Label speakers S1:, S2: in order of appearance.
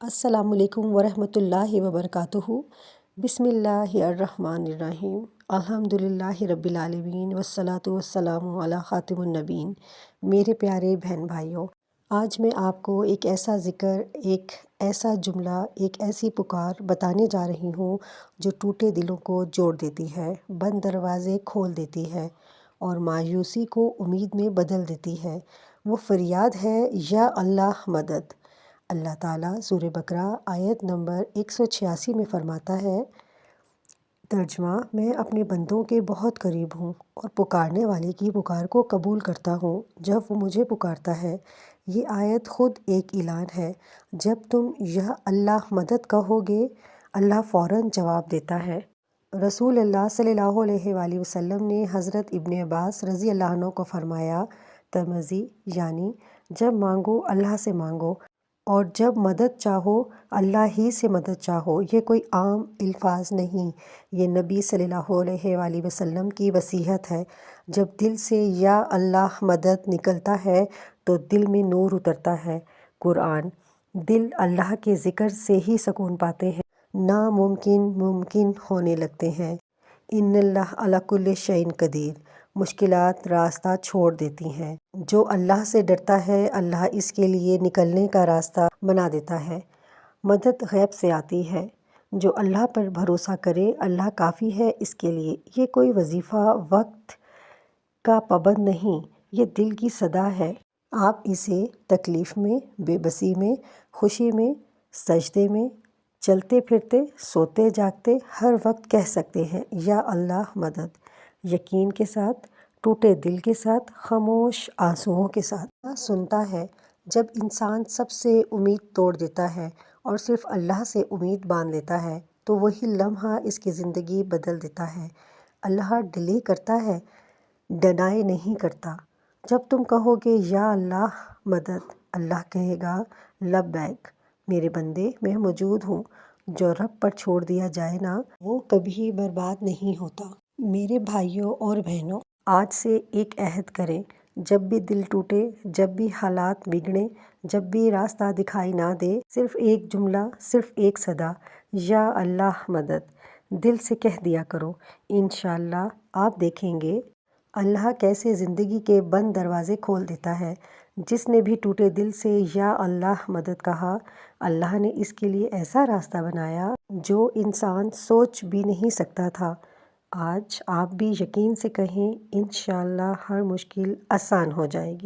S1: السلام علیکم ورحمۃ اللہ وبرکاتہ۔ بسم اللہ الرحمن الرحیم۔ الحمدللہ رب العالمین والصلاة والسلام علی خاتم النبیین۔ میرے پیارے بہن بھائیوں، آج میں آپ کو ایک ایسا ذکر، ایک ایسا جملہ، ایک ایسی پکار بتانے جا رہی ہوں جو ٹوٹے دلوں کو جوڑ دیتی ہے، بند دروازے کھول دیتی ہے اور مایوسی کو امید میں بدل دیتی ہے۔ وہ فریاد ہے، یا اللہ مدد۔ اللہ تعالیٰ سورہ بقرہ آیت نمبر 186 میں فرماتا ہے، ترجمہ: میں اپنے بندوں کے بہت قریب ہوں اور پکارنے والے کی پکار کو قبول کرتا ہوں جب وہ مجھے پکارتا ہے۔ یہ آیت خود ایک اعلان ہے۔ جب تم یا اللہ مدد کہو گے، اللہ فوراً جواب دیتا ہے۔ رسول اللہ صلی اللہ علیہ وآلہ وسلم نے حضرت ابن عباس رضی اللہ عنہ کو فرمایا، ترمذی، یعنی جب مانگو اللہ سے مانگو اور جب مدد چاہو اللہ ہی سے مدد چاہو۔ یہ کوئی عام الفاظ نہیں، یہ نبی صلی اللہ علیہ وآلہ وسلم کی وصیت ہے۔ جب دل سے یا اللہ مدد نکلتا ہے تو دل میں نور اترتا ہے۔ قرآن: دل اللہ کے ذکر سے ہی سکون پاتے ہیں، ناممکن ممکن ہونے لگتے ہیں۔ ان اللہ علی کل شیء قدیر۔ مشکلات راستہ چھوڑ دیتی ہیں۔ جو اللہ سے ڈرتا ہے، اللہ اس کے لیے نکلنے کا راستہ بنا دیتا ہے۔ مدد غیب سے آتی ہے۔ جو اللہ پر بھروسہ کرے، اللہ کافی ہے اس کے لیے۔ یہ کوئی وظیفہ وقت کا پابند نہیں، یہ دل کی صدا ہے۔ آپ اسے تکلیف میں، بے بسی میں، خوشی میں، سجدے میں، چلتے پھرتے، سوتے جاگتے، ہر وقت کہہ سکتے ہیں، یا اللہ مدد، یقین کے ساتھ، ٹوٹے دل کے ساتھ، خاموش آنسوؤں کے ساتھ۔ سنتا ہے۔ جب انسان سب سے امید توڑ دیتا ہے اور صرف اللہ سے امید باندھ لیتا ہے تو وہی لمحہ اس کی زندگی بدل دیتا ہے۔ اللہ ڈیلے کرتا ہے، ڈینائی نہیں کرتا۔ جب تم کہو گے، یا اللہ مدد، اللہ کہے گا، لبیک میرے بندے، میں موجود ہوں۔ جو رب پر چھوڑ دیا جائے نا، وہ کبھی برباد نہیں ہوتا۔ میرے بھائیوں اور بہنوں، آج سے ایک عہد کریں، جب بھی دل ٹوٹے، جب بھی حالات بگڑیں، جب بھی راستہ دکھائی نہ دے، صرف ایک جملہ، صرف ایک صدا، یا اللہ مدد، دل سے کہہ دیا کرو۔ انشاءاللہ آپ دیکھیں گے اللہ کیسے زندگی کے بند دروازے کھول دیتا ہے۔ جس نے بھی ٹوٹے دل سے یا اللہ مدد کہا، اللہ نے اس کے لیے ایسا راستہ بنایا جو انسان سوچ بھی نہیں سکتا تھا۔ آج آپ بھی یقین سے کہیں، انشاءاللہ ہر مشکل آسان ہو جائے گی۔